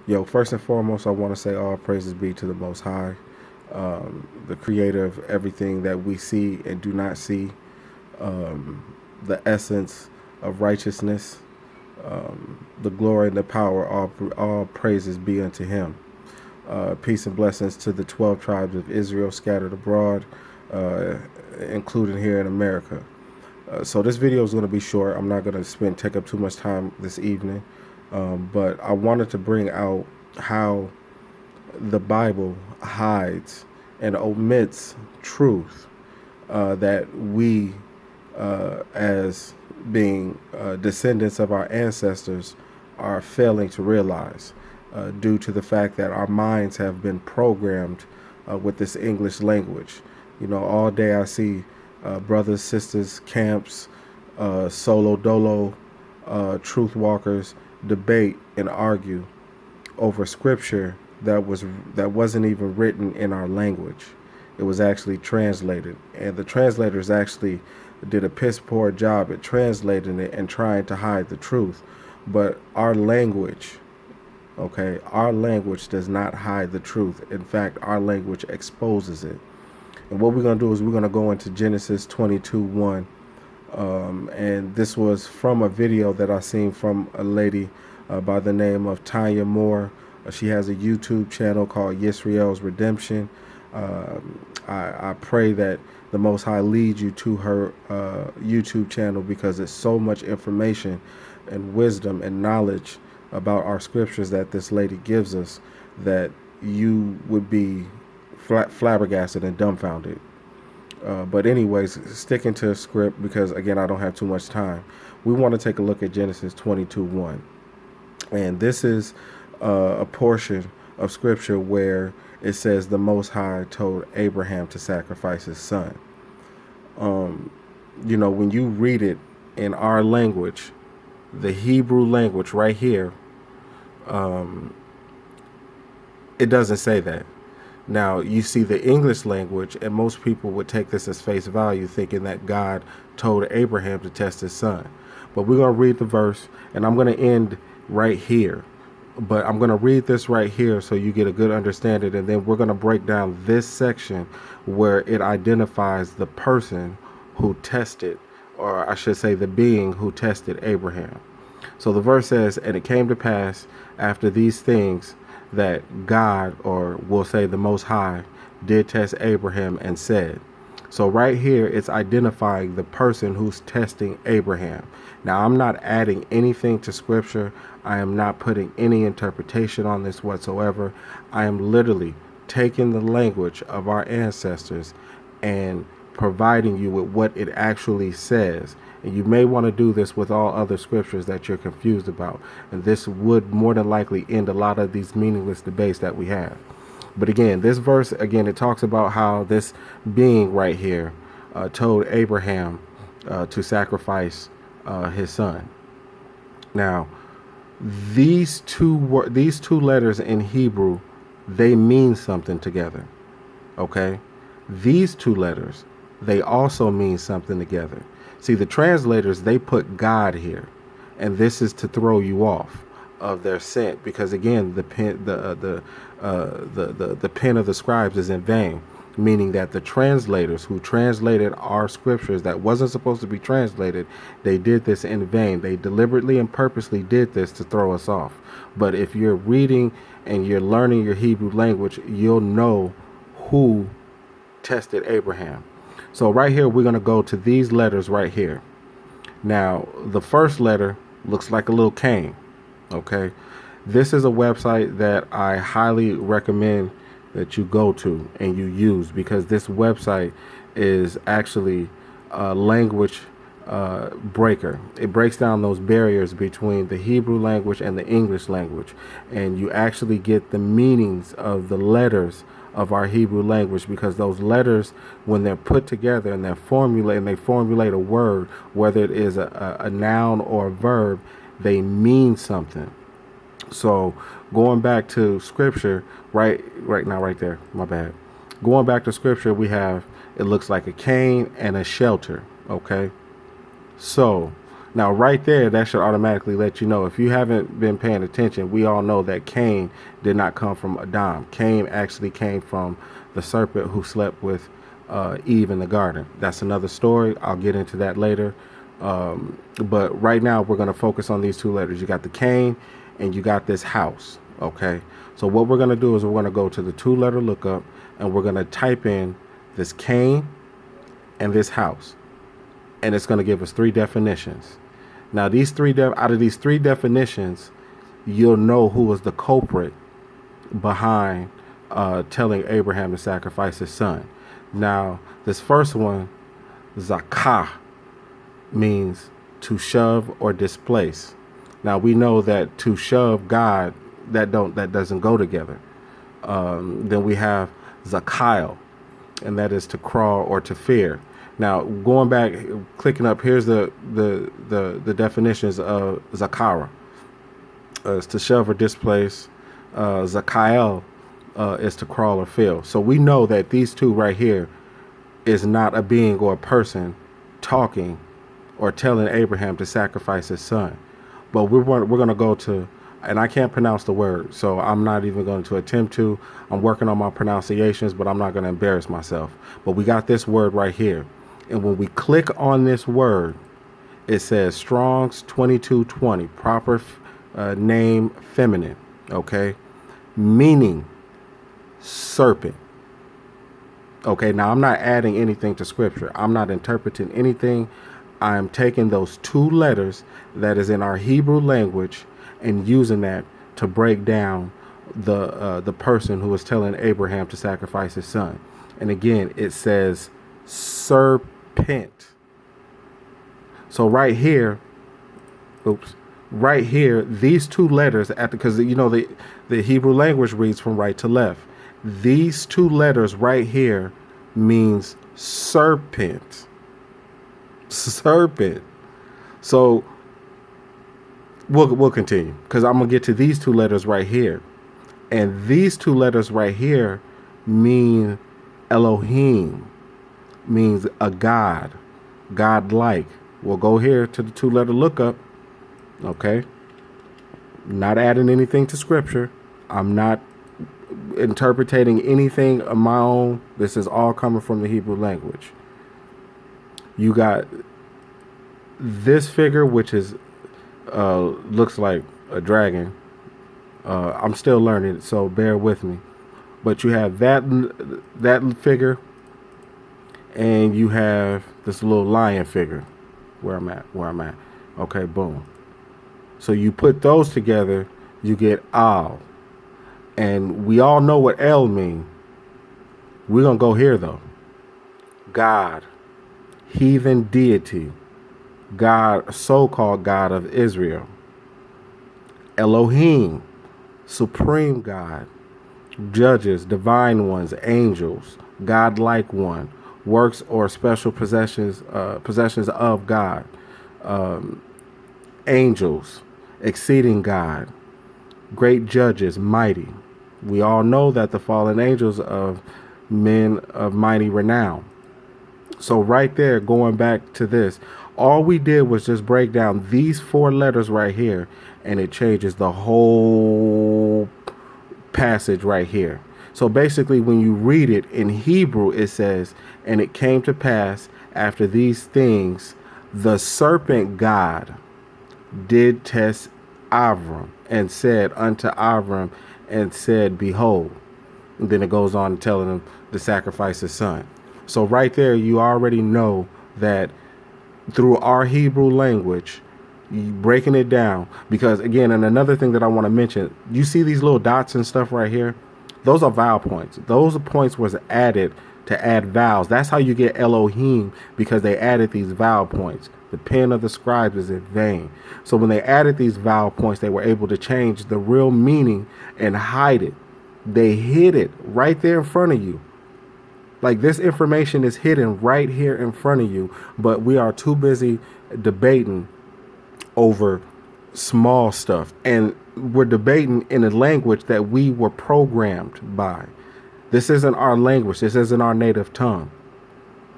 Yo, first and foremost, I want to say all praises be to the Most High, the creator of everything that we see and do not see, the essence of righteousness, the glory and the power, all praises be unto him. Peace and blessings to the 12 tribes of Israel scattered abroad, uh, including here in America. So this video is going to be short. I'm not going to take up too much time this evening, but I wanted to bring out how the Bible hides and omits truth that we, as being descendants of our ancestors, are failing to realize due to the fact that our minds have been programmed with this English language. You know, all day I see brothers, sisters, camps, solo dolo, truth walkers debate and argue over scripture that wasn't even written in our language. It was actually translated, and the translators actually did a piss poor job at translating it and trying to hide the truth. But our language, okay, our language does not hide the truth. In fact, our language exposes it. And what we're going to do is we're going to go into Genesis 22:1. And this was from a video that I seen from a lady by the name of Tanya Moore. She has a YouTube channel called Yisrael's Redemption. I pray that the Most High leads you to her YouTube channel, because it's so much information and wisdom and knowledge about our scriptures that this lady gives us that you would be flabbergasted and dumbfounded. But anyways, sticking to script, because again, I don't have too much time. We want to take a look at Genesis 22:1. And this is a portion of scripture where it says the Most High told Abraham to sacrifice his son. You know, when you read it in our language, the Hebrew language right here, it doesn't say that. Now, you see the English language, and most people would take this as face value, thinking that God told Abraham to test his son. But we're going to read the verse, and I'm going to end right here. But I'm going to read this right here so you get a good understanding, and then we're going to break down this section where it identifies the person who tested, or I should say the being who tested Abraham. So the verse says, "And it came to pass after these things that God," or we'll say the Most High, "did test Abraham and said." So right here, it's identifying the person who's testing Abraham. Now, I'm not adding anything to scripture. I am not putting any interpretation on this whatsoever. I am literally taking the language of our ancestors and providing you with what it actually says. And you may want to do this with all other scriptures that you're confused about. And this would more than likely end a lot of these meaningless debates that we have. But again, this verse, again, it talks about how this being right here told Abraham to sacrifice his son. Now, these two letters in Hebrew, they mean something together. Okay? These two letters, they also mean something together. See, the translators, they put God here, and this is to throw you off of their scent, because again, the pen of the scribes is in vain, meaning that the translators who translated our scriptures that wasn't supposed to be translated, they did this in vain. They deliberately and purposely did this to throw us off. But if you're reading and you're learning your Hebrew language, you'll know who tested Abraham. So right here, we're going to go to these letters right here. Now, the first letter looks like a little cane. Okay. This is a website that I highly recommend that you go to and you use, because this website is actually a language breaker. It breaks down those barriers between the Hebrew language and the English language, and you actually get the meanings of the letters of our Hebrew language, because those letters, when they're put together and they formulate a word, whether it is a noun or a verb, they mean something. So going back to scripture, right now, right there, my bad. Going back to scripture, we have, it looks like a cane and a shelter. Okay. So Now, right there, that should automatically let you know. If you haven't been paying attention, we all know that Cain did not come from Adam. Cain actually came from the serpent who slept with Eve in the garden. That's another story. I'll get into that later. But right now, we're going to focus on these two letters. You got the Cain and you got this house. Okay. So what we're going to do is we're going to go to the two-letter lookup and we're going to type in this Cain and this house. And it's going to give us three definitions. Now, these out of these three definitions, you'll know who was the culprit behind telling Abraham to sacrifice his son. Now, this first one, zakah, means to shove or displace. Now, we know that to shove God, that doesn't go together. Then we have zakail, and that is to crawl or to fear. Now, going back, clicking up, here's the definitions of zakara. It's to shove or displace. Zakael is to crawl or fail. So we know that these two right here is not a being or a person talking or telling Abraham to sacrifice his son. But we're going to go to, and I can't pronounce the word, so I'm not even going to attempt to. I'm working on my pronunciations, but I'm not going to embarrass myself. But we got this word right here. And when we click on this word, it says Strong's 2220, proper name feminine, okay? Meaning serpent. Okay, now I'm not adding anything to scripture. I'm not interpreting anything. I'm taking those two letters that is in our Hebrew language and using that to break down the person who was telling Abraham to sacrifice his son. And again, it says serpent. So right here, right here, these two letters because you know the Hebrew language reads from right to left. These two letters right here means serpent. Serpent. So we'll continue because I'm gonna get to these two letters right here, and these two letters right here mean Elohim. Means a god, godlike. We'll go here to the two-letter lookup. Okay, not adding anything to scripture. I'm not interpreting anything of my own. This is all coming from the Hebrew language. You got this figure, which is looks like a dragon. I'm still learning, so bear with me. But you have that figure. And you have this little lion figure where I'm at. Okay, boom. So you put those together, you get Al. And we all know what El mean. We're going to go here, though. God, heathen deity, God, so-called God of Israel. Elohim, supreme God, judges, divine ones, angels, godlike one, works or special possessions of God, angels, exceeding God, great judges, mighty. We all know that the fallen angels of men of mighty renown. So right there, going back to this, all we did was just break down these four letters right here, and it changes the whole passage right here. So basically, when you read it in Hebrew, it says, and it came to pass after these things, the serpent God did test Avram and said unto Avram and said, behold. And then it goes on telling him to sacrifice his son. So right there, you already know that through our Hebrew language, breaking it down, because again, and another thing that I want to mention, you see these little dots and stuff right here? Those are vowel points. Those points was added to add vowels. That's how you get Elohim, because they added these vowel points. The pen of the scribes is in vain. So when they added these vowel points, they were able to change the real meaning and hide it. They hid it right there in front of you. Like, this information is hidden right here in front of you, but we are too busy debating over small stuff, and we're debating in a language that we were programmed by. This isn't our language. This isn't our native tongue.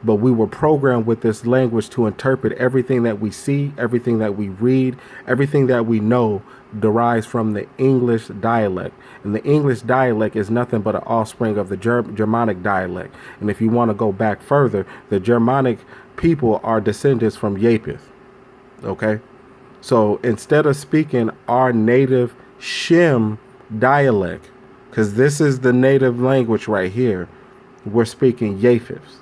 but we were programmed with this language to interpret everything that we see, everything that we read, everything that we know derives from the English dialect. And the English dialect is nothing but an offspring of the Germanic dialect. And if you want to go back further, the Germanic people are descendants from Japheth. Okay? So instead of speaking our native Shem dialect, because this is the native language right here, we're speaking Japheth's.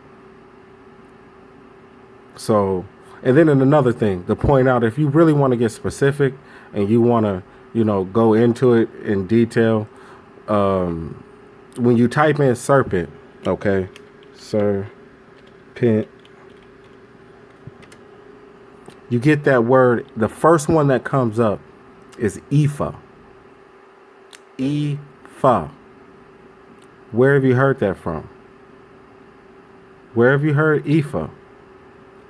So, and then another thing to point out, if you really want to get specific and you want to, go into it in detail, when you type in serpent, okay, serpent, you get that word. The first one that comes up is Ephah. Ephah. Where have you heard that from? Where have you heard Ephah?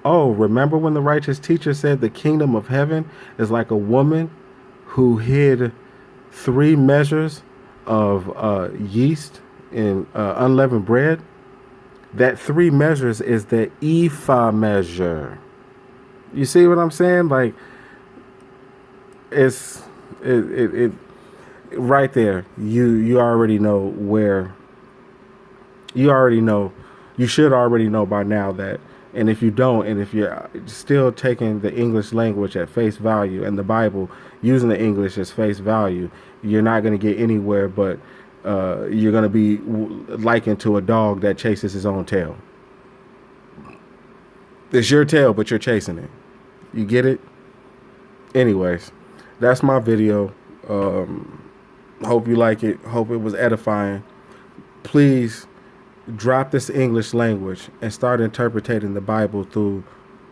Oh, remember when the righteous teacher said the kingdom of heaven is like a woman who hid 3 measures of yeast in unleavened bread? That 3 measures is the ephah measure. You see what I'm saying? Like, it right there. You already know where. You already know. You should already know by now that. And if you don't, and if you're still taking the English language at face value and the Bible using the English as face value, you're not going to get anywhere, but you're going to be likened to a dog that chases his own tail. It's your tail, but you're chasing it. You get it? Anyways, that's my video. Hope you like it. Hope it was edifying. Please drop this English language and start interpreting the Bible through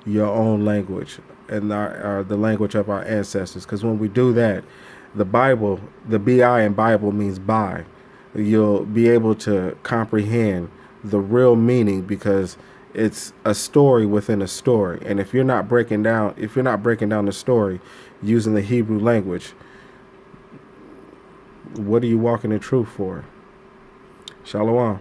your own language and the language of our ancestors. Because when we do that, the Bible, the B-I in Bible means by. You'll be able to comprehend the real meaning because it's a story within a story. And if you're not breaking down the story using the Hebrew language, what are you walking in truth for? Shalom.